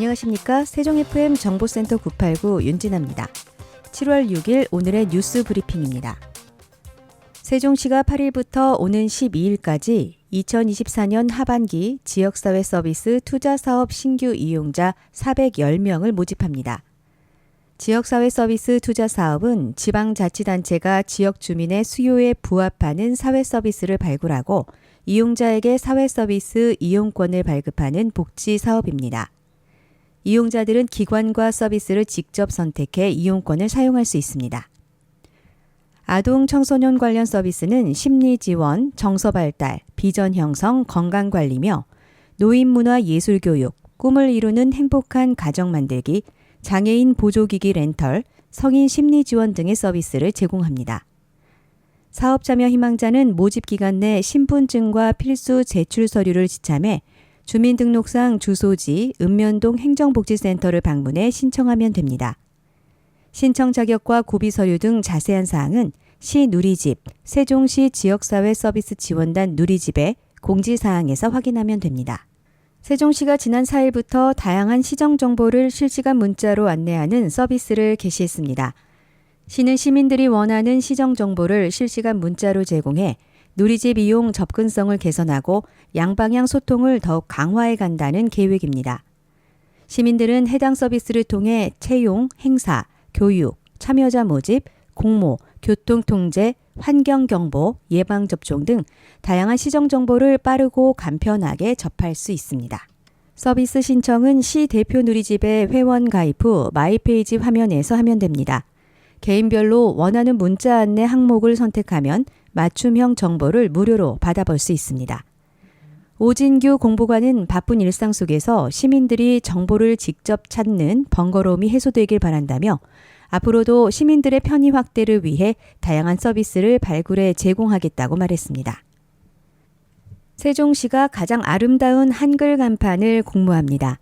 안녕하십니까. 세종 FM 정보센터 989 윤진아입니다. 7월 6일 오늘의 뉴스 브리핑입니다. 세종시가 8일부터 오는 12일까지 2024년 하반기 지역사회 서비스 투자사업 신규 이용자 410명을 모집합니다. 지역사회 서비스 투자사업은 지방자치단체가 지역 주민의 수요에 부합하는 사회 서비스를 발굴하고 이용자에게 사회 서비스 이용권을 발급하는 복지 사업입니다. 이용자들은 기관과 서비스를 직접 선택해 이용권을 사용할 수 있습니다. 아동 청소년 관련 서비스는 심리 지원, 정서 발달, 비전 형성, 건강 관리며 노인 문화 예술 교육, 꿈을 이루는 행복한 가정 만들기, 장애인 보조기기 렌털, 성인 심리 지원 등의 서비스를 제공합니다. 사업 참여 희망자는 모집 기간 내 신분증과 필수 제출 서류를 지참해 주민등록상 주소지 읍면동 행정복지센터를 방문해 신청하면 됩니다. 신청 자격과 고비 서류 등 자세한 사항은 시 누리집, 세종시 지역사회 서비스 지원단 누리집의 공지사항에서 확인하면 됩니다. 세종시가 지난 4일부터 다양한 시정 정보를 실시간 문자로 안내하는 서비스를 개시했습니다. 시는 시민들이 원하는 시정 정보를 실시간 문자로 제공해 누리집 이용 접근성을 개선하고 양방향 소통을 더욱 강화해 간다는 계획입니다. 시민들은 해당 서비스를 통해 채용, 행사, 교육, 참여자 모집, 공모, 교통통제, 환경경보, 예방접종 등 다양한 시정 정보를 빠르고 간편하게 접할 수 있습니다. 서비스 신청은 시 대표 누리집에 회원 가입 후 마이페이지 화면에서 하면 됩니다. 개인별로 원하는 문자 안내 항목을 선택하면 맞춤형 정보를 무료로 받아볼 수 있습니다. 오진규 공보관은 바쁜 일상 속에서 시민들이 정보를 직접 찾는 번거로움이 해소되길 바란다며 앞으로도 시민들의 편의 확대를 위해 다양한 서비스를 발굴해 제공하겠다고 말했습니다. 세종시가 가장 아름다운 한글 간판을 공모합니다.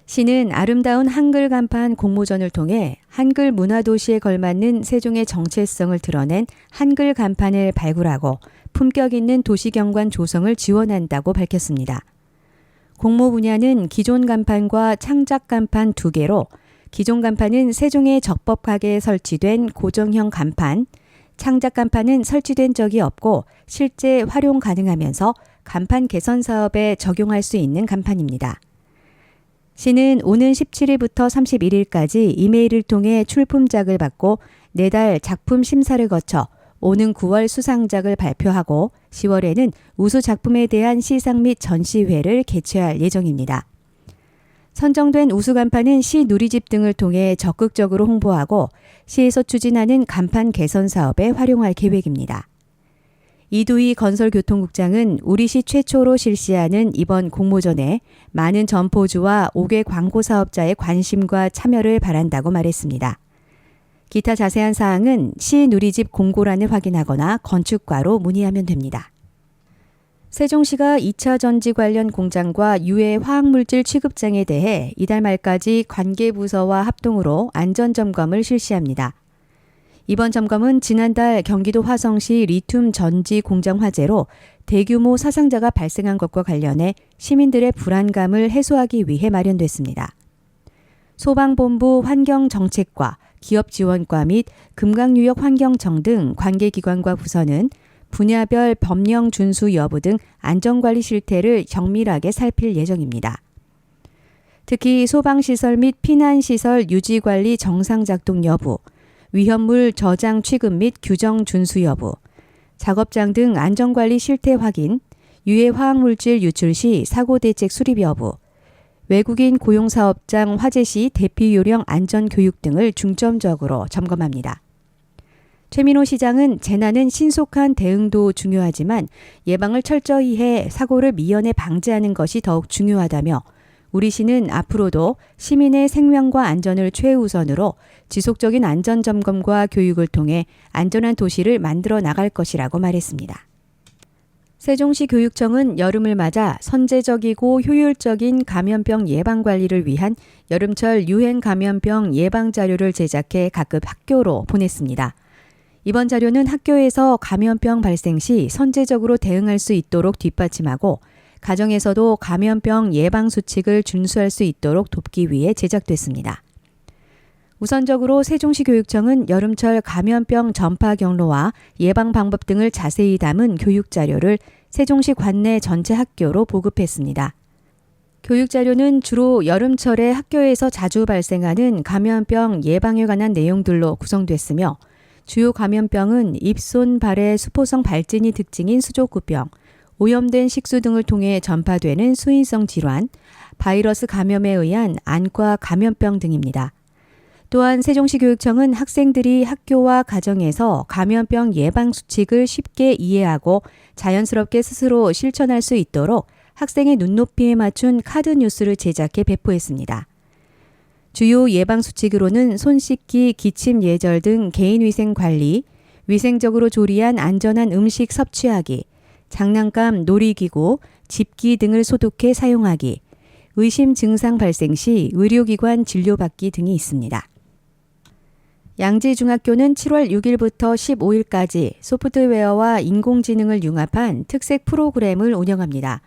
시는 아름다운 한글 간판 공모전을 통해 한글 문화도시에 걸맞는 세종의 정체성을 드러낸 한글 간판을 발굴하고 품격 있는 도시경관 조성을 지원한다고 밝혔습니다. 공모 분야는 기존 간판과 창작 간판 2개로 기존 간판은 세종의 적법하게 설치된 고정형 간판, 창작 간판은 설치된 적이 없고 실제 활용 가능하면서 간판 개선 사업에 적용할 수 있는 간판입니다. 시는 오는 17일부터 31일까지 이메일을 통해 출품작을 받고 4달 작품 심사를 거쳐 오는 9월 수상작을 발표하고 10월에는 우수 작품에 대한 시상 및 전시회를 개최할 예정입니다. 선정된 우수 간판은 시 누리집 등을 통해 적극적으로 홍보하고 시에서 추진하는 간판 개선 사업에 활용할 계획입니다. 이두희 건설교통국장은 우리시 최초로 실시하는 이번 공모전에 많은 점포주와 5개 광고 사업자의 관심과 참여를 바란다고 말했습니다. 기타 자세한 사항은 시 누리집 공고란을 확인하거나 건축과로 문의하면 됩니다. 세종시가 2차 전지 관련 공장과 유해 화학물질 취급장에 대해 이달 말까지 관계부서와 합동으로 안전점검을 실시합니다. 이번 점검은 지난달 경기도 화성시 리튬 전지 공장 화재로 대규모 사상자가 발생한 것과 관련해 시민들의 불안감을 해소하기 위해 마련됐습니다. 소방본부 환경정책과 기업지원과 및 금강유역환경청 등 관계기관과 부서는 분야별 법령 준수 여부 등 안전관리 실태를 정밀하게 살필 예정입니다. 특히 소방시설 및 피난시설 유지관리 정상작동 여부, 위험물 저장 취급 및 규정 준수 여부, 작업장 등 안전관리 실태 확인, 유해 화학물질 유출 시 사고대책 수립 여부, 외국인 고용사업장 화재 시 대피 요령 안전교육 등을 중점적으로 점검합니다. 최민호 시장은 재난은 신속한 대응도 중요하지만 예방을 철저히 해 사고를 미연에 방지하는 것이 더욱 중요하다며 우리 시는 앞으로도 시민의 생명과 안전을 최우선으로 지속적인 안전점검과 교육을 통해 안전한 도시를 만들어 나갈 것이라고 말했습니다. 세종시 교육청은 여름을 맞아 선제적이고 효율적인 감염병 예방 관리를 위한 여름철 유행 감염병 예방 자료를 제작해 각급 학교로 보냈습니다. 이번 자료는 학교에서 감염병 발생 시 선제적으로 대응할 수 있도록 뒷받침하고 가정에서도 감염병 예방 수칙을 준수할 수 있도록 돕기 위해 제작됐습니다. 우선적으로 세종시 교육청은 여름철 감염병 전파 경로와 예방 방법 등을 자세히 담은 교육 자료를 세종시 관내 전체 학교로 보급했습니다. 교육 자료는 주로 여름철에 학교에서 자주 발생하는 감염병 예방에 관한 내용들로 구성됐으며 주요 감염병은 입손, 발의 수포성 발진이 특징인 수족구병, 오염된 식수 등을 통해 전파되는 수인성 질환, 바이러스 감염에 의한 안과 감염병 등입니다. 또한 세종시 교육청은 학생들이 학교와 가정에서 감염병 예방 수칙을 쉽게 이해하고 자연스럽게 스스로 실천할 수 있도록 학생의 눈높이에 맞춘 카드 뉴스를 제작해 배포했습니다. 주요 예방 수칙으로는 손 씻기, 기침 예절 등 개인위생 관리, 위생적으로 조리한 안전한 음식 섭취하기, 장난감, 놀이기구, 집기 등을 소독해 사용하기, 의심 증상 발생 시 의료기관 진료받기 등이 있습니다. 양지중학교는 7월 6일부터 15일까지 소프트웨어와 인공지능을 융합한 특색 프로그램을 운영합니다.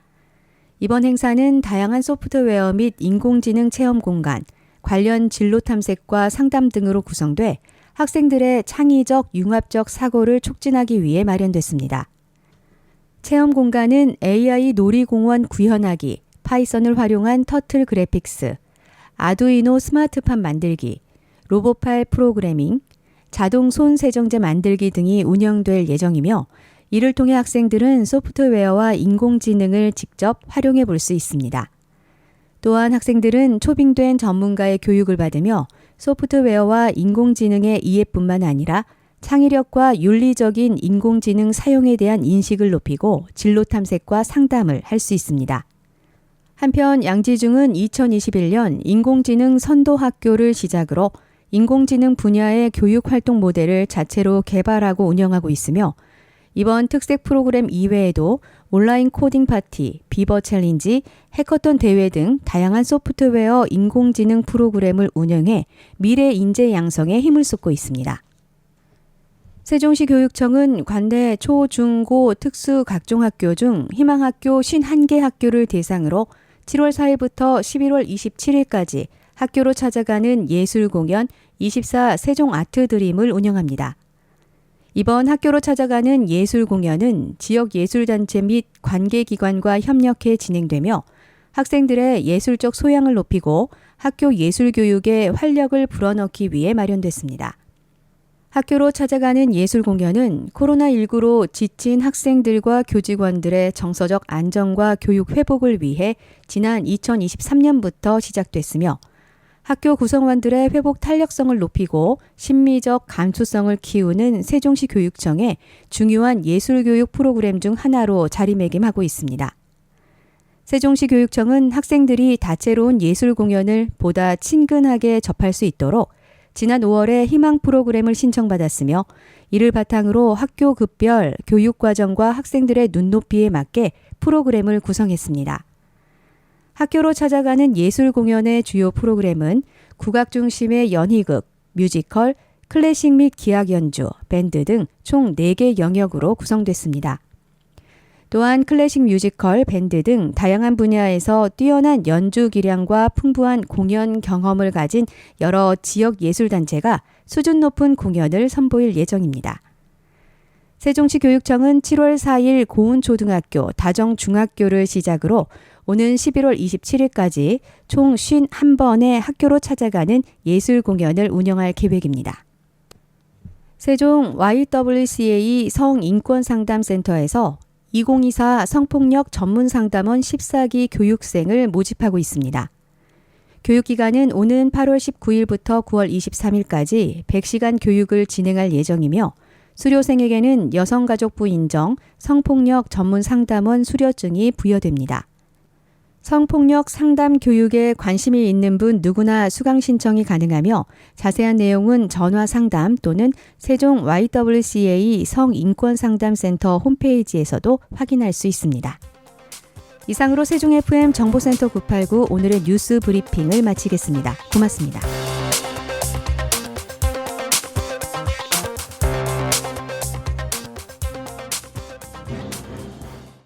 이번 행사는 다양한 소프트웨어 및 인공지능 체험 공간, 관련 진로 탐색과 상담 등으로 구성돼 학생들의 창의적, 융합적 사고를 촉진하기 위해 마련됐습니다. 체험 공간은 AI 놀이공원 구현하기, 파이썬을 활용한 터틀 그래픽스, 아두이노 스마트판 만들기, 로봇팔 프로그래밍, 자동 손 세정제 만들기 등이 운영될 예정이며 이를 통해 학생들은 소프트웨어와 인공지능을 직접 활용해 볼 수 있습니다. 또한 학생들은 초빙된 전문가의 교육을 받으며 소프트웨어와 인공지능의 이해뿐만 아니라 창의력과 윤리적인 인공지능 사용에 대한 인식을 높이고 진로 탐색과 상담을 할 수 있습니다. 한편 양지중은 2021년 인공지능 선도학교를 시작으로 인공지능 분야의 교육활동 모델을 자체로 개발하고 운영하고 있으며 이번 특색 프로그램 이외에도 온라인 코딩 파티, 비버 챌린지, 해커톤 대회 등 다양한 소프트웨어 인공지능 프로그램을 운영해 미래 인재 양성에 힘을 쏟고 있습니다. 세종시 교육청은 관내 초, 중, 고 특수 각종 학교 중 희망학교 51개 학교를 대상으로 7월 4일부터 11월 27일까지 학교로 찾아가는 예술공연 24 세종 아트 드림을 운영합니다. 이번 학교로 찾아가는 예술공연은 지역예술단체 및 관계기관과 협력해 진행되며 학생들의 예술적 소양을 높이고 학교 예술교육에 활력을 불어넣기 위해 마련됐습니다. 학교로 찾아가는 예술공연은 코로나19로 지친 학생들과 교직원들의 정서적 안정과 교육 회복을 위해 지난 2023년부터 시작됐으며 학교 구성원들의 회복 탄력성을 높이고 심미적 감수성을 키우는 세종시 교육청의 중요한 예술교육 프로그램 중 하나로 자리매김하고 있습니다. 세종시 교육청은 학생들이 다채로운 예술 공연을 보다 친근하게 접할 수 있도록 지난 5월에 희망 프로그램을 신청받았으며 이를 바탕으로 학교 급별 교육과정과 학생들의 눈높이에 맞게 프로그램을 구성했습니다. 학교로 찾아가는 예술 공연의 주요 프로그램은 국악 중심의 연희극, 뮤지컬, 클래식 및 기악 연주, 밴드 등 총 4개 영역으로 구성됐습니다. 또한 클래식 뮤지컬, 밴드 등 다양한 분야에서 뛰어난 연주 기량과 풍부한 공연 경험을 가진 여러 지역 예술단체가 수준 높은 공연을 선보일 예정입니다. 세종시 교육청은 7월 4일 고운초등학교, 다정중학교를 시작으로 오는 11월 27일까지 총 51번의 학교로 찾아가는 예술 공연을 운영할 계획입니다. 세종 YWCA 성인권상담센터에서 2024 성폭력 전문상담원 14기 교육생을 모집하고 있습니다. 교육기간은 오는 8월 19일부터 9월 23일까지 100시간 교육을 진행할 예정이며 수료생에게는 여성가족부 인정 성폭력 전문상담원 수료증이 부여됩니다. 성폭력 상담 교육에 관심이 있는 분 누구나 수강 신청이 가능하며 자세한 내용은 전화 상담 또는 세종 YWCA 성인권상담센터 홈페이지에서도 확인할 수 있습니다. 이상으로 세종 FM 정보센터 989 오늘의 뉴스 브리핑을 마치겠습니다. 고맙습니다.